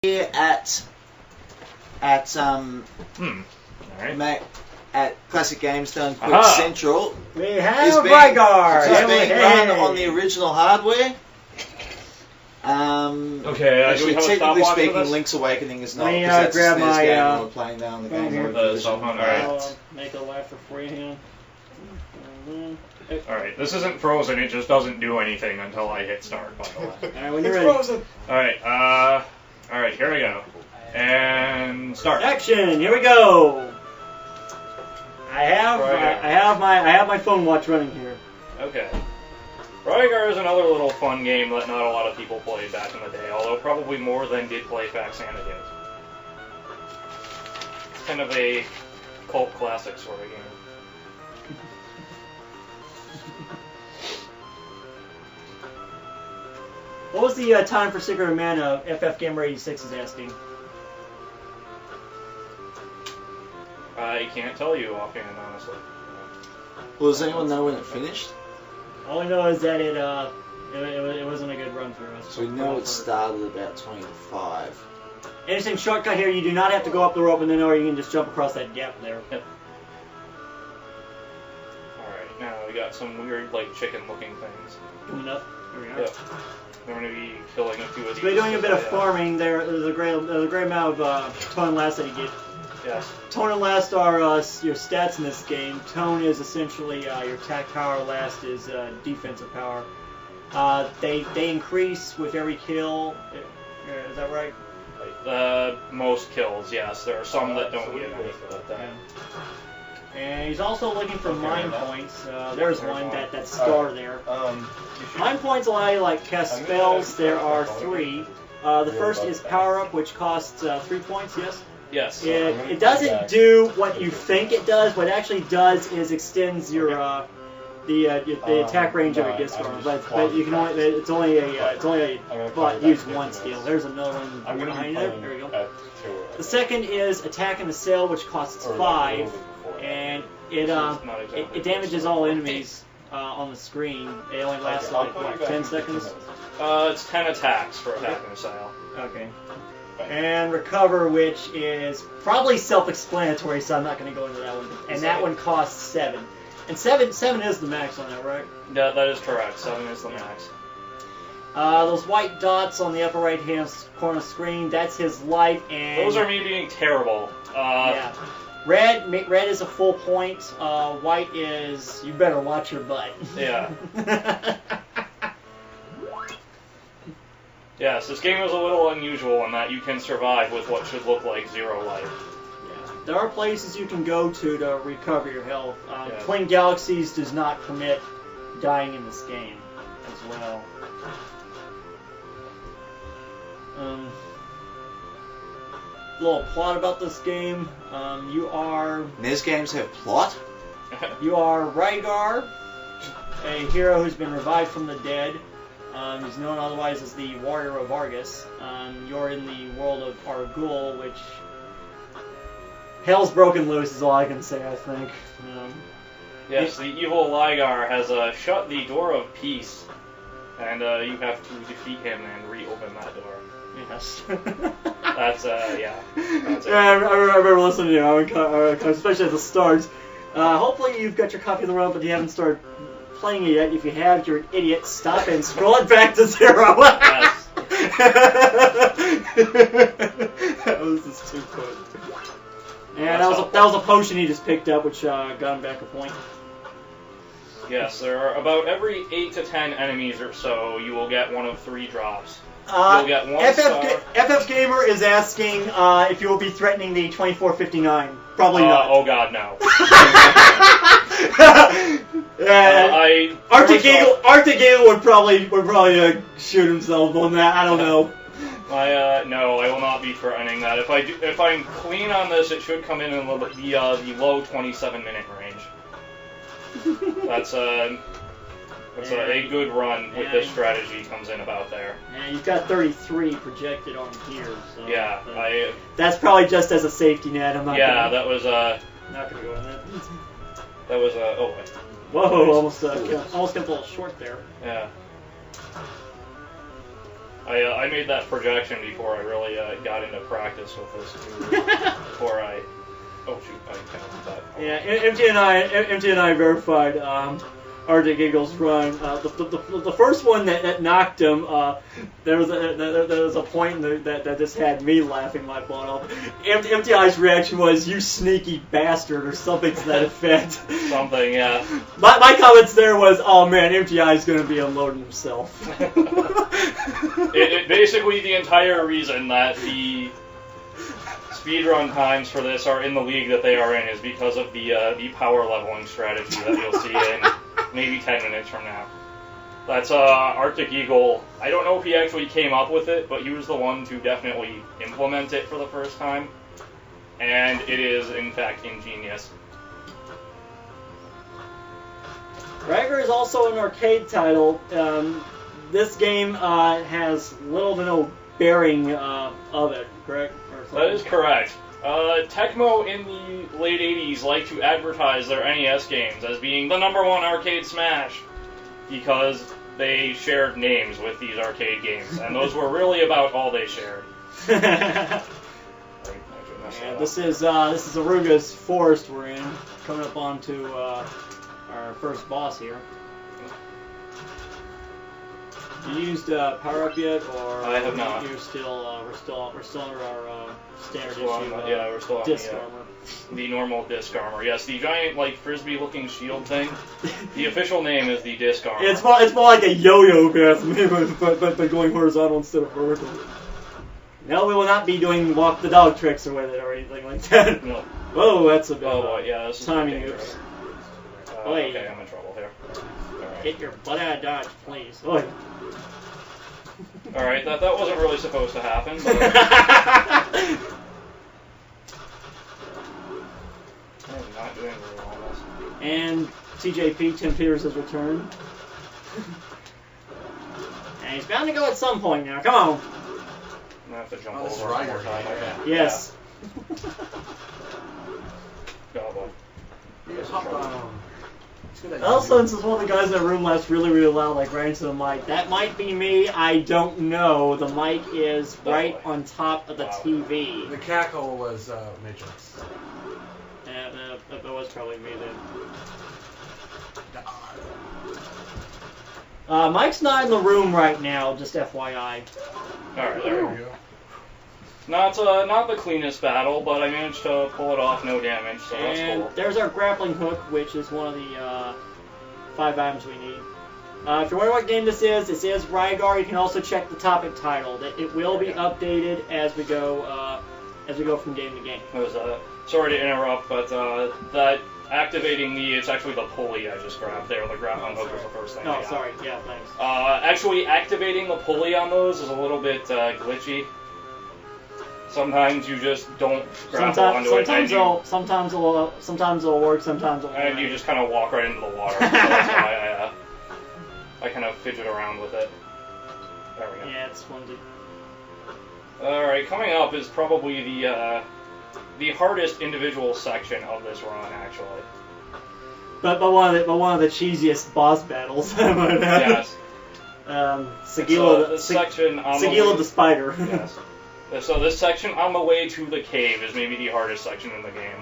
here at Classic Games Done Quick Central. We have Rygar. It's being run on the original hardware. Okay, actually, do we have technically a speaking, Link's Awakening is not, Let me, because that's grab a SNES my, game and we're playing that on the game mode version. Alright. Make a laugh for freehand. Alright, this isn't frozen, it just doesn't do anything until I hit start, by the way. Alright, when you're It's ready. frozen. Alright, here we go. And start. Action! Here we go. I have my phone watch running here. Okay. Rygar is another little fun game that not a lot of people played back in the day, although probably more than did play Fax Antidote. It's kind of a cult classic sort of game. What was the time for Secret of Mana? FF Gamer 86 is asking. I can't tell you offhand, honestly. Well, does anyone know when it finished? All I know is that it wasn't a good run through. So we know it started about 20 to 5. Interesting shortcut here. You do not have to go up the rope and then or you can just jump across that gap there. Yep. Alright, now we got some weird, like, chicken-looking things. Coming up. Here we are. Yep. We're going to be killing a few of these. So we're doing a bit of farming. There's a great amount of tone and last that you get. Yes. Tone and last are your stats in this game. Tone is essentially your attack power. Last is defensive power. They increase with every kill. Is that right? Most kills, yes. There are some that don't get anything like that. Yeah. And he's also looking for mind points. There's one, that star there. Mind points allow you to cast spells. There are 3. The first is power up, which costs 3 points. Yes. Yes. It doesn't do what you think it does. What it actually does is extends your the attack range of your discard. But you can only it's only used once deal. There's another one behind there. There we go. The second is attack in the cell, which costs 5, and it damages all enemies on the screen. It only lasts like 10 seconds. It's 10 attacks for attacking the cell. Okay. And recover, which is probably self-explanatory, so I'm not going to go into that one. And that one costs 7. And 7 is the max on that, right? Yeah, that is correct. 7 is the max. Those white dots on the upper right-hand corner screen, that's his life, and... Those are me being terrible. Yeah. Red is a full point. White is, you better watch your butt. Yeah. Yes, this game is a little unusual in that you can survive with what should look like 0 life. Yeah. There are places you can go to recover your health. Yes. Twin Galaxies does not permit dying in this game as well. Little plot about this game. NES games have plot? You are Rygar, a hero who's been revived from the dead. He's known otherwise as the Warrior of Argus. You're in the world of Argul, which... Hell's broken loose is all I can say, I think. Yes, the evil Rygar has shut the door of peace, and you have to defeat him and reopen that door. Yes. That's it. Yeah, I remember listening to you, especially at the start. Hopefully you've got your copy of the run, but you haven't started playing it yet. If you have, you're an idiot. Stop and scroll it back to 0. Yes. That was just too good. And that was a potion he just picked up, which got him back a point. Yes, there are about every 8 to 10 enemies or so, you will get one of 3 drops. You'll get 1 star. FF Gamer is asking if you will be threatening the 2459. Probably not. Oh god, no. Arctic Eagle would probably shoot himself on that. I don't know. No, I will not be threatening that. If I'm clean on this, it should come in the low 27-minute range. That's a good run with this strategy comes in about there. And you've got 33 projected on here. So yeah, that's probably just as a safety net. I'm not. Yeah, that was not gonna go in that. That was oh wait. Whoa! Almost got a little short there. Yeah. I made that projection before I really got into practice with this. Before I... Oh shoot, I kind of did that. Yeah, MT and I verified Arctic Eagle's run. The first one that knocked him, there was a point that just had me laughing my butt off. MTI's reaction was, "You sneaky bastard," or something to that effect. Something, yeah. My comments there was, "Oh man, MTI's going to be unloading himself." it basically the entire reason that the speedrun times for this are in the league that they are in is because of the power leveling strategy that you'll see in maybe 10 minutes from now. That's Arctic Eagle. I don't know if he actually came up with it, but he was the one to definitely implement it for the first time. And it is, in fact, ingenious. Rygar is also an arcade title. This game has little to no bearing of it, correct? That is correct. Tecmo in the late 80s liked to advertise their NES games as being the #1 arcade smash because they shared names with these arcade games, and those were really about all they shared. Yeah, this is Aruga's forest we're in, coming up onto our first boss here. You used power up yet, or I have not. You're still we're still under our standard We're issue. yeah, we're still on disc armor. The normal disc armor. Yes, the giant like frisbee-looking shield thing. The official name is the disc armor. It's more like a yo-yo but going horizontal instead of vertical. No, we will not be doing walk the dog tricks with it or anything like that. No. Whoa, that's a bit yeah, this is timing dangerous. oops. Okay, I'm in trouble here. Alright. Get your butt out of dodge, please. Oi. Alright, that wasn't really supposed to happen, but... I'm not doing very well on this. And TJP, Tim Peters, has returned. And he's bound to go at some point now. Come on. I'm gonna have to jump this is over one more Rygar, time. yeah. Yes. God, boy. Also, since one of the guys in the room laughs really, really loud, like right into the mic, that might be me. I don't know. The mic is right on top of the TV. The cackle was Matrix. Yeah, that was probably me then. Mike's not in the room right now, just FYI. Alright, there we go. Not the cleanest battle, but I managed to pull it off, no damage, so that's And cool. there's our grappling hook, which is one of the 5 items we need. If you're wondering what game this is Rygar. You can also check the topic title. It will be updated as we go from game to game. Sorry to interrupt, but that activating it's actually the pulley I just grabbed there. The grappling hook was the first thing. Oh, sorry. Yeah, thanks. Actually, activating the pulley on those is a little bit glitchy. Sometimes you just don't grapple onto it, sometimes it'll work, sometimes it won't. And you just kind of walk right into the water. So that's why I kind of fidget around with it. There we go. Yeah, it's flimsy. Alright, coming up is probably the hardest individual section of this run, actually. But one of the cheesiest boss battles. Yes. Segila the spider. Yes. So this section on the way to the cave is maybe the hardest section in the game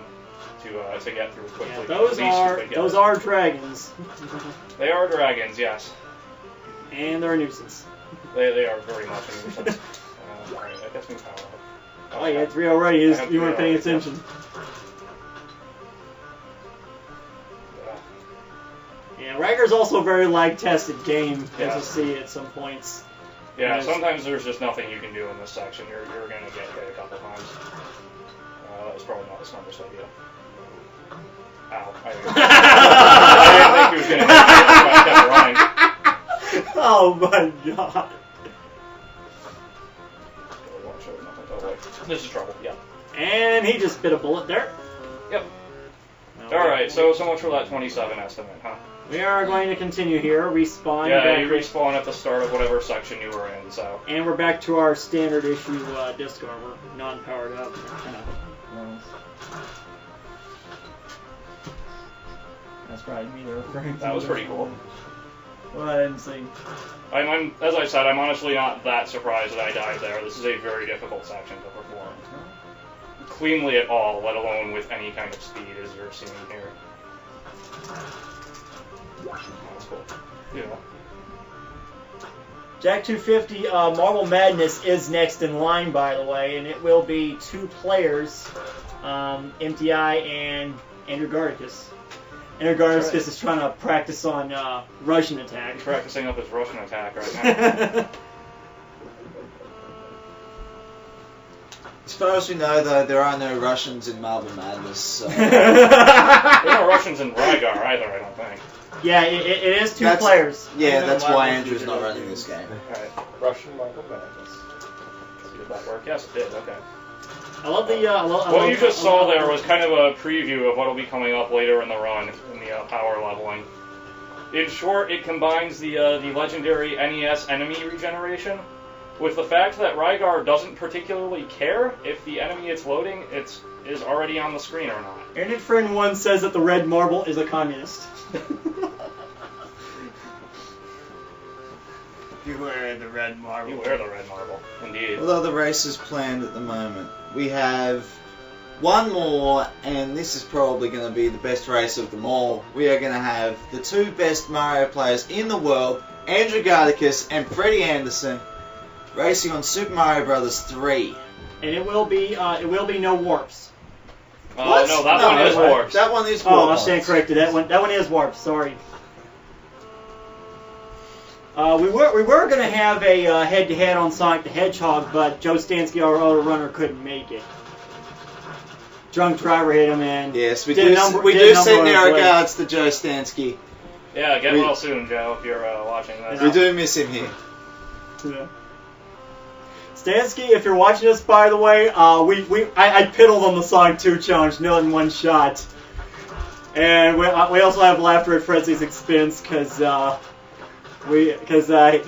to get through quickly. Yeah, those are dragons. They are dragons, yes. And they're a nuisance. They are very much a nuisance. Alright, I guess we power up. Oh, you had 3 already. You weren't paying attention. Yeah, Rygar's also a very lag-tested game, as you'll see at some points. Yeah, sometimes there's just nothing you can do in this section. You're going to get hit a couple times. That was probably not the smartest idea. Ow. I didn't think he was going to hit me, that's why I kept running. Oh my god. This is trouble, yeah. And he just bit a bullet there. Yep. Alright, so much for that 27 estimate, huh? We are going to continue here, respawn. Yeah, you respawn at the start of whatever section you were in, so. And we're back to our standard issue disc armor, non-powered up. That's probably me they're referring to. That was pretty cool. Go ahead and see. I'm, as I said, I'm honestly not that surprised that I died there. This is a very difficult section to perform. Cleanly at all, let alone with any kind of speed as you're seeing here. That's cool. Yeah. Jack 250 Marble Madness is next in line, by the way, and it will be 2 players, MTI and Andrew Gardicus. Andrew Gardicus is trying to practice on Russian attack. He's practicing up his Russian attack right now. As far as we know, though, there are no Russians in Marble Madness. So. There are no Russians in Rygar either, I don't think. Yeah, it is 2 players. Yeah, that's why Andrew's not running this game. Alright. Russian Marble Madness. Did that work? Yes, it did. Okay. I love the. What you just saw there was kind of a preview of what will be coming up later in the run in the power leveling. In short, it combines the legendary NES enemy regeneration with the fact that Rygar doesn't particularly care if the enemy it's loading is already on the screen or not. Internet Friend 1 says that the red marble is a communist. You wear the red marble. You wear the red marble, indeed. Although the race is planned at the moment, we have one more, and this is probably going to be the best race of them all. We are going to have the 2 best Mario players in the world, Andrew Gardicus and Freddie Anderson, racing on Super Mario Bros. 3. And it will be no warps. What? No, that one is warps. That one is warps. Oh, I'll stand corrected. That one is warps. Sorry. We were going to have a head-to-head on Sonic the Hedgehog, but Joe Stansky, our other runner, couldn't make it. Drunk driver hit him, and yes, we do send our regards to Joe Stansky. Yeah, get well soon, Joe, if you're watching this. We do miss him here. Yeah. Stansky, if you're watching this, by the way, I piddled on the Sonic 2 challenge, nil in 1 shot. And we also have laughter at Frenzy's expense, because he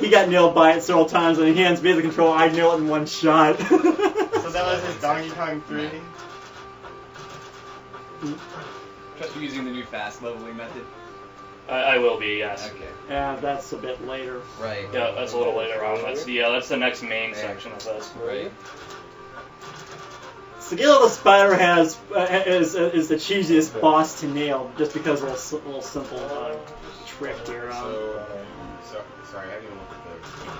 got nailed by it several times, and he hands me the control, I nail it in 1 shot. So that was his Donkey Kong 3? Just using the new fast leveling method? I will be, yes. Okay. Yeah, that's a bit later. Right. Yeah, that's a little later on. That's the next main section of this. Right. Segula the Spider is the cheesiest boss to nail, just because of a little simple trick here. Sorry, I haven't even looked at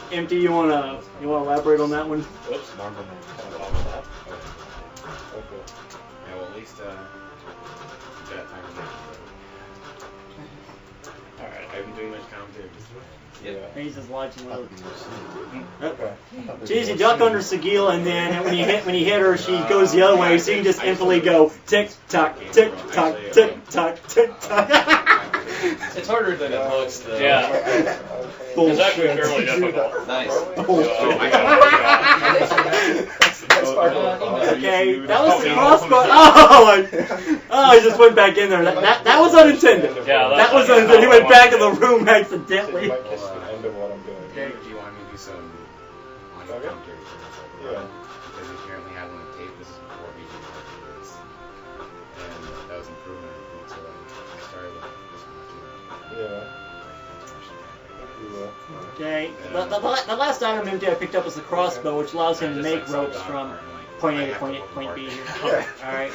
the... Empty, you wanna elaborate on that one? Whoops. Marble Madness. Okay. Yeah, well, at least, that time of night. Alright, I haven't been doing much commentary. Yeah. He's just watching with Okay. Cheesy duck under Segula, and then when he hit her, she goes the other way, so you can just infinitely go tick tock, tick tock, tick tock, tick tock. It's harder than it looks, though. Yeah. It's actually fairly difficult. Nice. Okay, that was the crossbar. Oh, he just went back in there. That was unintended. Yeah, that was unintended. He went back in the room accidentally. Might kiss the end of what I'm doing. Okay, do you want me to do some audio commentary for this? Yeah. Because we currently have on tape, this is before we did this. And that was improvement. So I started with this one. Yeah. Okay, the last item MJ picked up was the crossbow, which allows him to make ropes from point A to point B. Alright.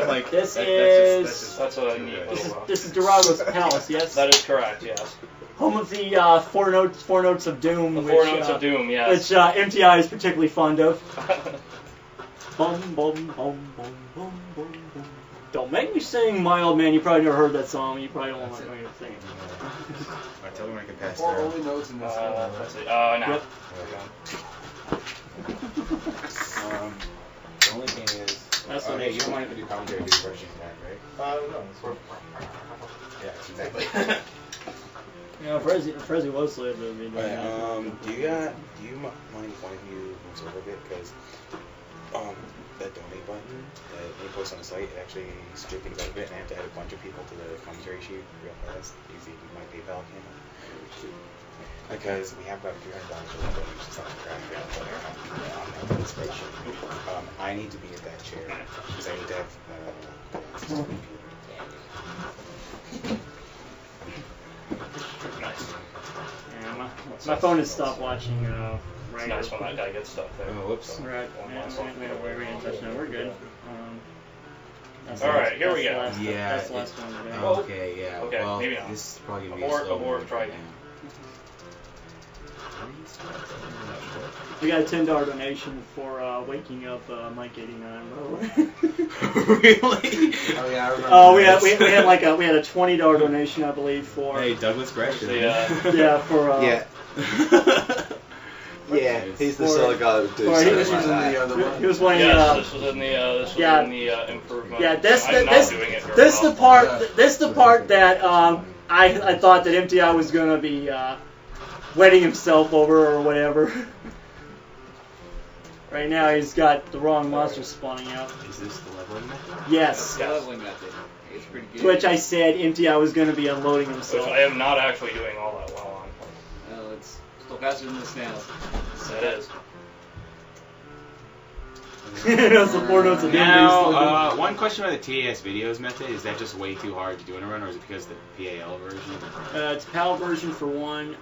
Like, this is that's a neat this is Durago's Palace, yes? That is correct, yes. Home of the four notes of doom. The four notes of doom, yes. Which MTI is particularly fond of. Bum bum bum bum bum bum bum. Don't make me sing, my old man. You probably never heard that song. You probably don't want me to sing it. Alright, tell me when I can pass Four through. only notes in this Let's see. No. Yep. The only thing is... That's what hey, you don't want to do commentary, do Russian attack, right? No, it's fine. Yeah, exactly. Yeah, Frezzy was slated to be doing Alright, that. do you mind if one of you moves over a bit? Because, that donate button that you post on the site, it actually screwed things out a bit, and I have to add a bunch of people to the commentary sheet real fast, using my PayPal account. Because we have about $300 worth of just on the crap on that spreadsheet. I need to be at that chair, because I need to have, Nice. My phone has stopped watching. It's nice when that guy gets stuck there. Oh, whoops. Right. We're in touch now. We're good. All right, here we go. That's the last one today. Oh. Okay, yeah. Okay, well, maybe not. This is probably gonna be Abort, a slow abort, one. try again. We got a $10 donation for waking up Mike 89. Really? Oh yeah, I remember. We had a $20 donation, I believe, for Hey, Douglas Gresham. yeah for Yeah. Yeah, he's the sort of guy that would do Or he something was like in the that. other one. he was playing. Yes, this was in the improvement. Yeah, this I'm not doing it very this well. the part this the part that I thought that MTI was gonna be wetting himself over or whatever. Right now he's got the wrong monster spawning out. Is this the leveling method? Yes. The leveling method. It's pretty good. To which I said MTI was gonna be unloading Which himself. I am not actually doing all that well on. Well, it's still faster than the snails. It is. That's the 4 notes of doom. Now, one question about the TAS videos method. Is that just way too hard to do in a run, or is it because of the PAL version? It's PAL version for one.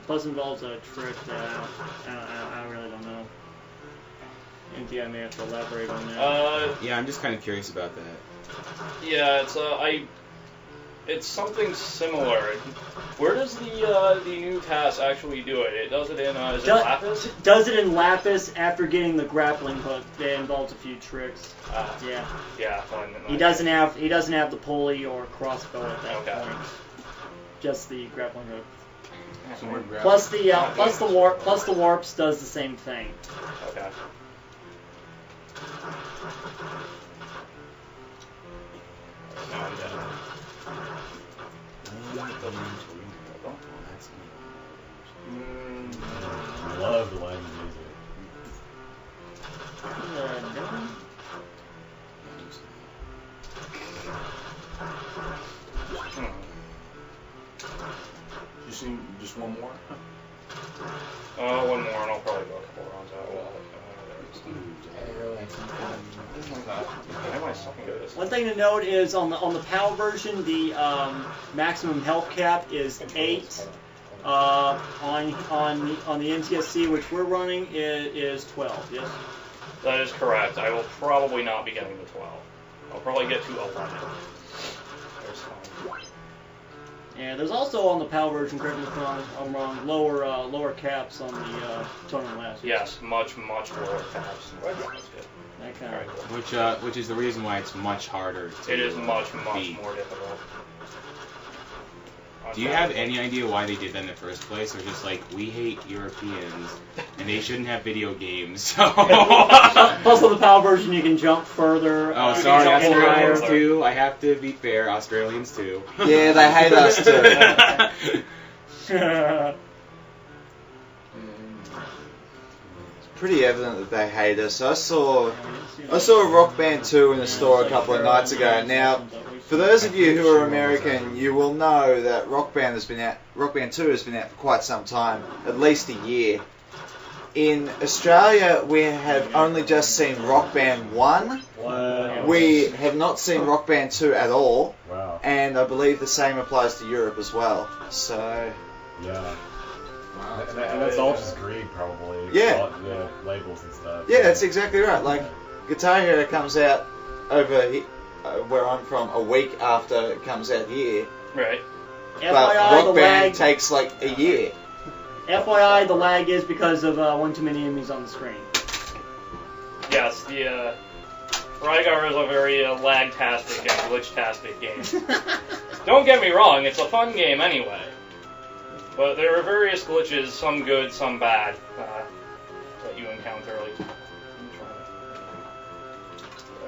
Plus involves a trick that I really don't know. MTI may have to elaborate on that. Yeah, I'm just kind of curious about that. Yeah, it's something similar. Where does the new task actually do it? It does it in is it Lapis? Does it in Lapis after getting the grappling hook. That involves a few tricks. Yeah. Yeah. Fine, He doesn't have the pulley or crossbow at that Okay. point. Just the grappling hook. Sword grab. Plus the warps does the same thing. Okay. Now I'm dead. I love the line music. You seen just one more? One more, and I'll probably go a couple rounds out. Why am I sucking at this? One thing to note is on the PAL version, the maximum health cap is 8. On the NTSC, which we're running, is 12. Yes. That is correct. I will probably not be getting to 12. I'll probably get to 11. There's fine. And there's also on the PAL version, correct me if I'm wrong, lower caps on the tournament last. Yes, much lower caps. That's good. That kind Very of. cool. Which is the reason why it's much harder to It is much beat. more difficult. Do you have any idea why they did that in the first place, or just like, we hate Europeans and they shouldn't have video games? So. Plus on the PAL version, you can jump further. Oh, you sorry, can jump Australians higher. too. I have to be fair, Australians too. Yeah, they hate us too. It's pretty evident that they hate us. I saw Rock Band 2 in the store a couple of nights ago. Now, for those of you who are American, you will know that Rock Band 2 has been out for quite some time, at least a year. In Australia, we have only just seen Rock Band 1. Wow. We have not seen Rock Band 2 at all. Wow. And I believe the same applies to Europe as well. So, Yeah. Wow. And that's all just greed, probably. Yeah. All the labels and stuff. yeah, that's exactly right. Like, Guitar Hero comes out over where I'm from a week after it comes out here. Right. But FYI, Rock the Band lag. takes like a year. FYI, the lag is because of one too many enemies on the screen. Yes, the Rygar is a very lag-tastic and glitch-tastic game. Don't get me wrong, it's a fun game anyway. But there are various glitches, some good, some bad, that you encounter. Like, there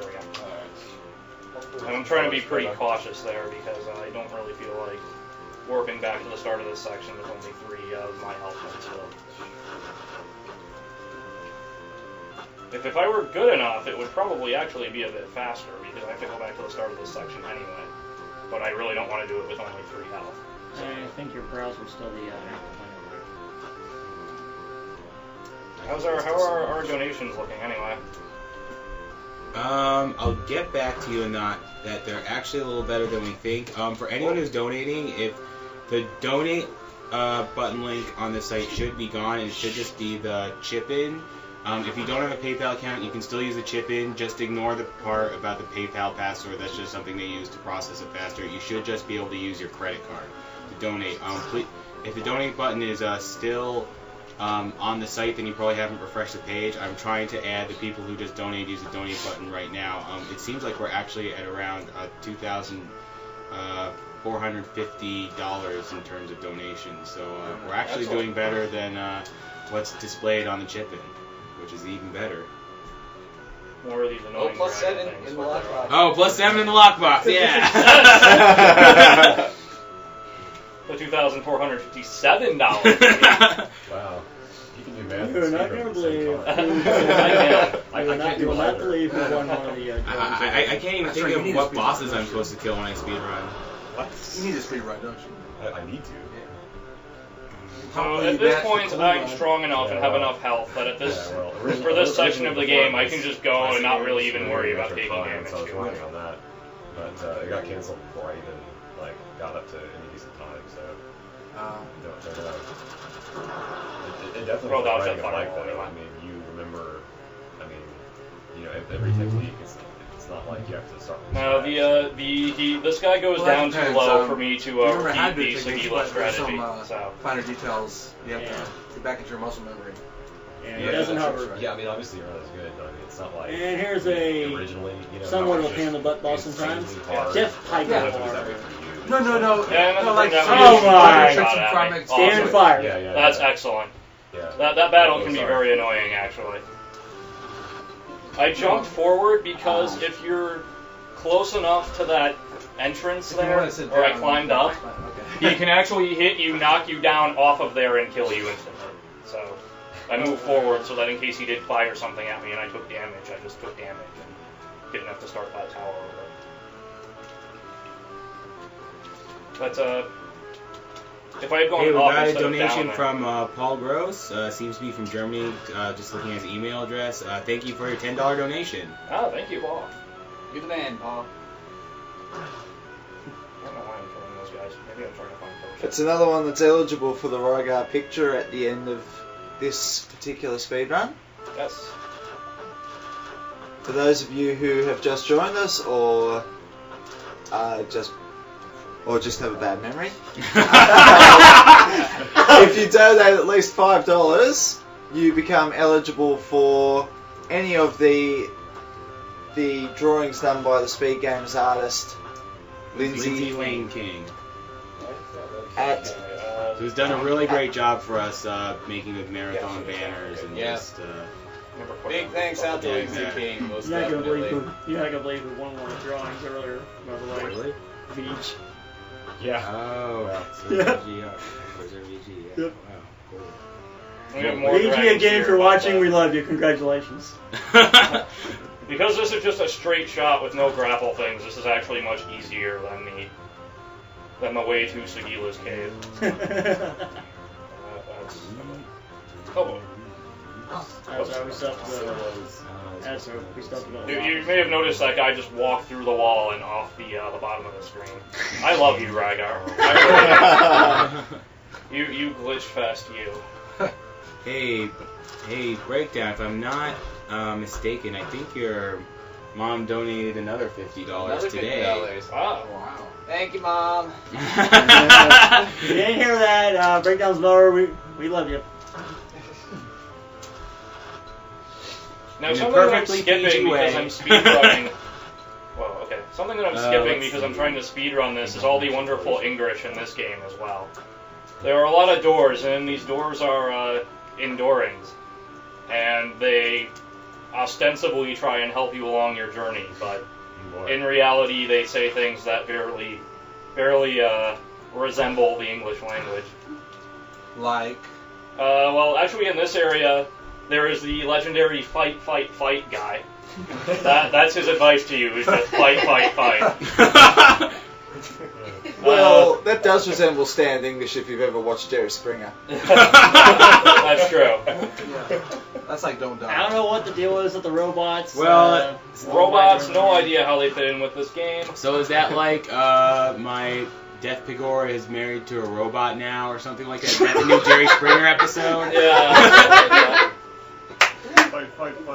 we go. And I'm trying to be pretty cautious there because I don't really feel like warping back to the start of this section with only 3 of my health points still. If I were good enough, it would probably actually be a bit faster because I have to go back to the start of this section anyway. But I really don't want to do it with only 3 health. I think your browser's still the active one. How are our donations looking anyway? I'll get back to you on that they're actually a little better than we think. For anyone who's donating, if the donate button link on the site should be gone. It should just be the chip in. If you don't have a PayPal account, you can still use the chip in. Just ignore the part about the PayPal password. That's just something they use to process it faster. You should just be able to use your credit card to donate. If the donate button is still on the site, then you probably haven't refreshed the page. I'm trying to add the people who just use the donate button right now. It seems like we're actually at around $2,450 in terms of donations. So we're actually doing better than what's displayed on the chip in, which is even better. More of these annoying +7 things. in the lockbox. Oh, +7 in the lockbox, yeah! The $2,457. Wow. You can do math. You're not going to believe. I can. I can't do You will not either. believe who won one of the I can't even think of what bosses I'm supposed to kill when I speedrun. What? You need a speed run, don't you? I need to. So at this point, I'm strong enough and have enough health that at this, for this section of the game, I can just go and not really even worry about taking damage. So I was working on that, but it got canceled before I even got up to any decent time. So don't know. It definitely Roll was dodge writing that a like fireball, though. anyway. I mean, you remember. I mean, every technique. It's not like you have to start. From No, this guy goes down too low for me to repeat the Sagila strategy. So finer details. You have to get back into your muscle memory. And it doesn't hover. Yeah, I mean, obviously, you're not as good. But I mean, it's not like. And here's a originally, somewhat of a pain in the butt boss sometimes. Jeff Piper. No. Yeah, no, like, oh my! Stand fire. Yeah. That's excellent. Yeah. That battle can be very annoying, actually. I jumped forward because if you're close enough to that entrance there, where I climbed up, he can actually hit you, knock you down off of there, and kill you instantly. So I moved forward so that in case he did fire something at me and I took damage, I just took damage and didn't have to start that tower over. But if I had gone Hey, we up got a instead of donation down, from Paul Gross. Seems to be from Germany. Just looking at his email address. Thank you for your $10 donation. Oh, thank you, Paul. You're the man, Paul. I don't know why I'm killing those guys. Maybe I'm trying to find potions. It's another one that's eligible for the Rygar picture at the end of this particular speedrun. Yes. For those of you who have just joined us or just have a bad memory. If you donate at least $5, you become eligible for any of the drawings done by the Speed Games artist Lindsay Lane King, who's done a really great job for us making the marathon banners and just. Big thanks out to Lindsay King. Most You're not definitely. gonna believe who won one of the drawings earlier, by the way. Really? Veej. Yeah. Oh. So Yeah. VG, where's our VG? Yeah. Yep. Wow. Cool. We have more VG dragons again here, for but, watching. We love you. Congratulations. Because this is just a straight shot with no grapple things, this is actually much easier than the way to Sagila's cave. Oh. That's how we stuffed the. You may have noticed that guy just walked through the wall and off the bottom of the screen. I love you, Rygar. You glitch fest, you. Hey, Breakdown, if I'm not mistaken, I think your mom donated another $50 today. $50. Wow. Thank you, Mom. You didn't hear that? Breakdown's lower. We love you. Now, In a something that I'm perfectly skipping PG way. because I'm speedrunning. Well, okay. Something that I'm skipping because I'm trying to speedrun this is all the wonderful English in this game as well. There are a lot of doors, and these doors are endurings, and they ostensibly try and help you along your journey, but in reality they say things that barely resemble the English language. Like? Well, actually in this area, there is the legendary fight guy. That's his advice to you, is just fight. Well, that does resemble standard English if you've ever watched Jerry Springer. That's true. Yeah. That's like don't die. I don't know what the deal is with the robots. Robots, no idea how they fit in with this game. So is that like my Death Pigora is married to a robot now, or something like that. Is that the new Jerry Springer episode? Yeah. Fight.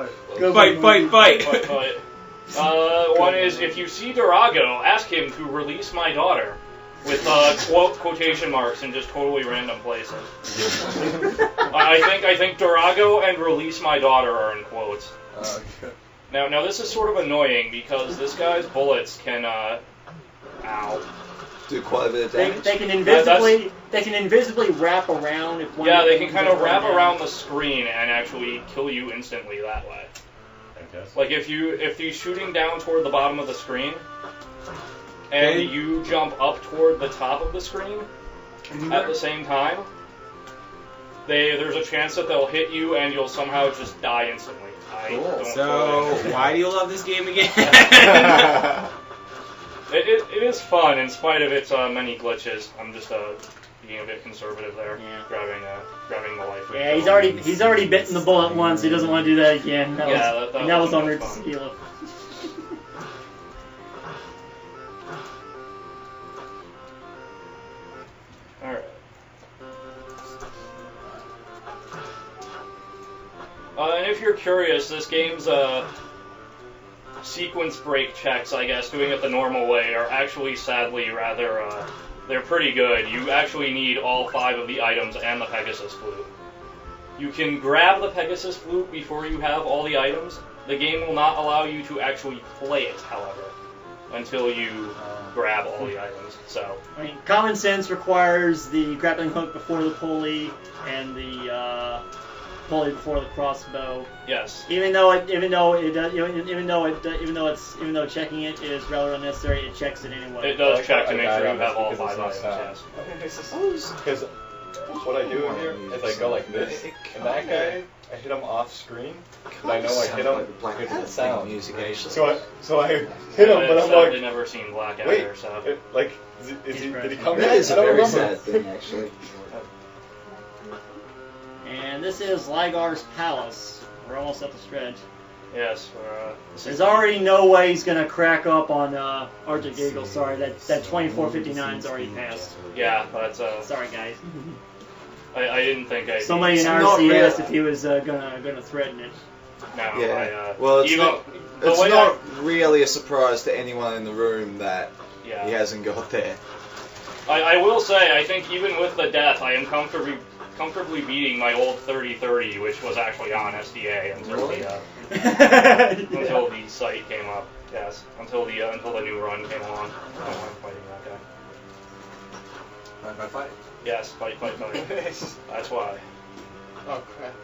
One is, if you see Durago, ask him to release my daughter. With quotation marks in just totally random places. I think Durago and release my daughter are in quotes. Now this is sort of annoying because this guy's bullets can do quite a bit of damage. They can invisibly wrap around if one. Yeah, they can kind of wrap around the screen and actually kill you instantly that way. Like if you're shooting down toward the bottom of the screen. And you jump up toward the top of the screen at the same time, there's a chance that they'll hit you and you'll somehow just die instantly. So, why do you love this game again? It is fun in spite of its many glitches. I'm just being a bit conservative there, grabbing the life. Yeah, he's already bitten the bullet once. He doesn't want to do that again. That was on Rick Tequila. Alright. And if you're curious, this game's sequence break checks, I guess, doing it the normal way, are actually sadly rather, they're pretty good. You actually need all 5 of the items and the Pegasus Flute. You can grab the Pegasus Flute before you have all the items. The game will not allow you to actually play it, however, until you grab all the items. So, I mean, common sense requires the grappling hook before the pulley and the pulley before the crossbow. Yes. Even though checking it is rather unnecessary, it checks it anyway. It does check to make sure you have all 5 items. Yes. Because what I do here is I go like this, and that guy, I hit him off screen, but I know I hit him because of the sound. So I hit him, but I'm like, I've never seen Black wait, either, so. Did he come That back? is a very sad thing, actually. And this is Rygar's Palace. We're almost at the stretch. Yes, there's already no way he's gonna crack up on Arctic Eagle. Sorry, that 2459's already passed. Yeah, that's Sorry, guys. I didn't think I. Somebody in RC asked if he was gonna threaten it. No, yeah. Well, it's not really a surprise to anyone in the room that he hasn't got there. I will say, I think even with the death, I am comfortably beating my old 3030, which was actually on SDA until until the site came up. Yes, until the new run came along. I'm fighting that guy. Fight. Yes, fight. That's why. Oh crap.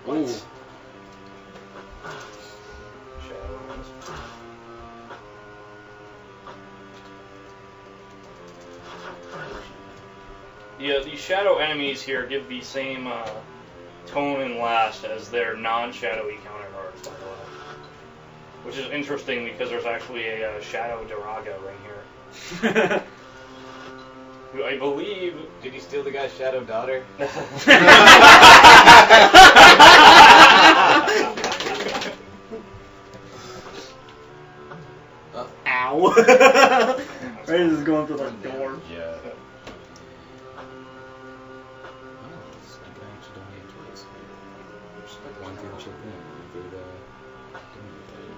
What? Ooh. Yeah, the shadow enemies here give the same tone and last as their non-shadowy counterparts, by the way. Which is interesting because there's actually a shadow Durago in here. Who I believe... Did you steal the guy's shadow daughter? Ow! Right as it's going through the door. Yeah.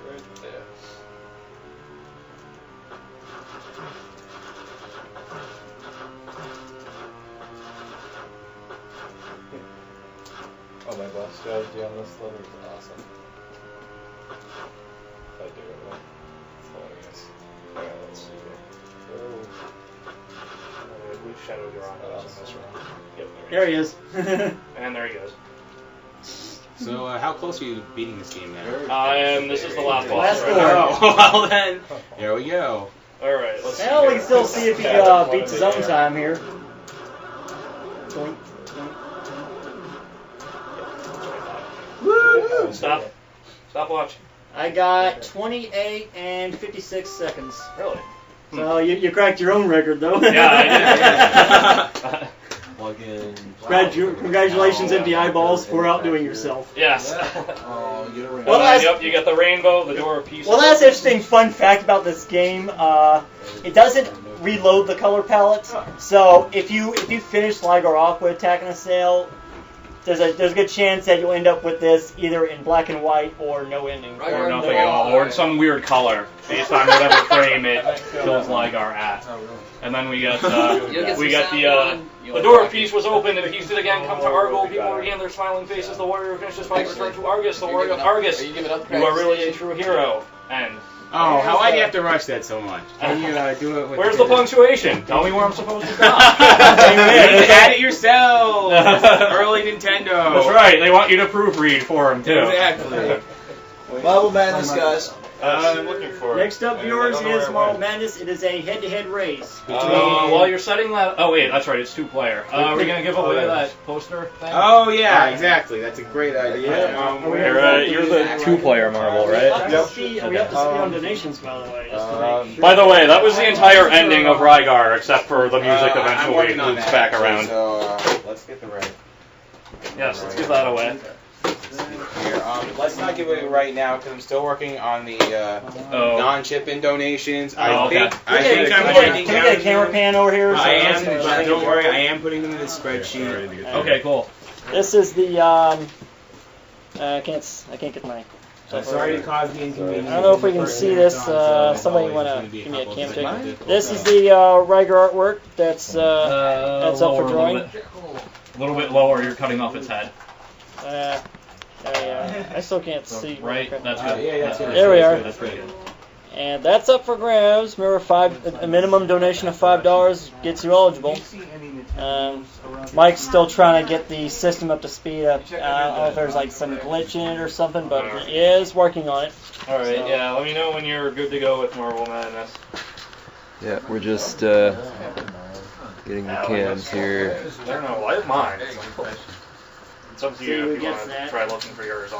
Right there. Oh, my boss strategy on this level is awesome. If I do it right. It's hilarious. Alright, let's see here. Which shadow Durago is in this round? Yep, There he is. And there he goes. So, how close are you to beating this game now? This is the last boss. Last right door. now. Oh, well then, there we go. Alright, let's see. Well, we here. can still see if he beats his own time here. Doink, doink. Woo! Stop watching. I got 28 and 56 seconds. Really? So you cracked your own record, though. Yeah, I did. Plug in. Congratulations, empty eyeballs, for outdoing yourself. Yes. Oh, you don't Well, Yep, you got the rainbow, the door of peace. Well, that's an interesting fun fact about this game. It doesn't reload the color palette. So if you finish Rygar off with Attack and Assail, there's a good chance that you'll end up with this either in black and white or no ending. Or nothing at all, or some weird color based on whatever frame it kills Rygar at. And then we get the door of peace was opened, and peace did again come to Argol. People regain their smiling faces. The warrior finished his fight, returned to Argus. The warrior of Argus, you are really a true hero. And oh, how why do you have to rush that so much? Can you do it with where's the punctuation? Tell me where I'm supposed to stop. Add it yourself. Early Nintendo. That's right. They want you to proofread for them too. Exactly. Marble Madness, guys. I'm looking for it. Next up, yours is Marble Madness. It is a head-to-head race. While you're setting that, oh wait, that's right, it's 2-player. Are we gonna give away that poster thing? Oh yeah, exactly. That's a great idea. You're the 2-player marble, right? We have to see on donations, by the way. By the way, that was the entire ending of Rygar, except for the music eventually loops back around. So let's get the right. Yes, let's give that away. Here, let's not give it right now because I'm still working on the non-chip-in donations. I think I'm winding Can we get a camera pan over here? I am, but don't worry, I am putting them in the spreadsheet. Okay, cool. This is the I can't get my. Sorry to cause the inconvenience. I don't know if we can see this. Somebody want to give me a cam check? This is the Rygar artwork. That's up for drawing. A little bit lower. You're cutting off its head. I still can't see. Right. That's good. There we are. That's pretty good. And that's up for grabs. Remember, a minimum donation of $5 gets you eligible. Mike's still trying to get the system up to speed. I don't know if there's like some glitch in it or something, but he is working on it. All right. So, yeah. Let me know when you're good to go with Marble Madness. Yeah, we're just getting the cams here. I don't know. I have mine. It's up to you if you want to try looking for yours.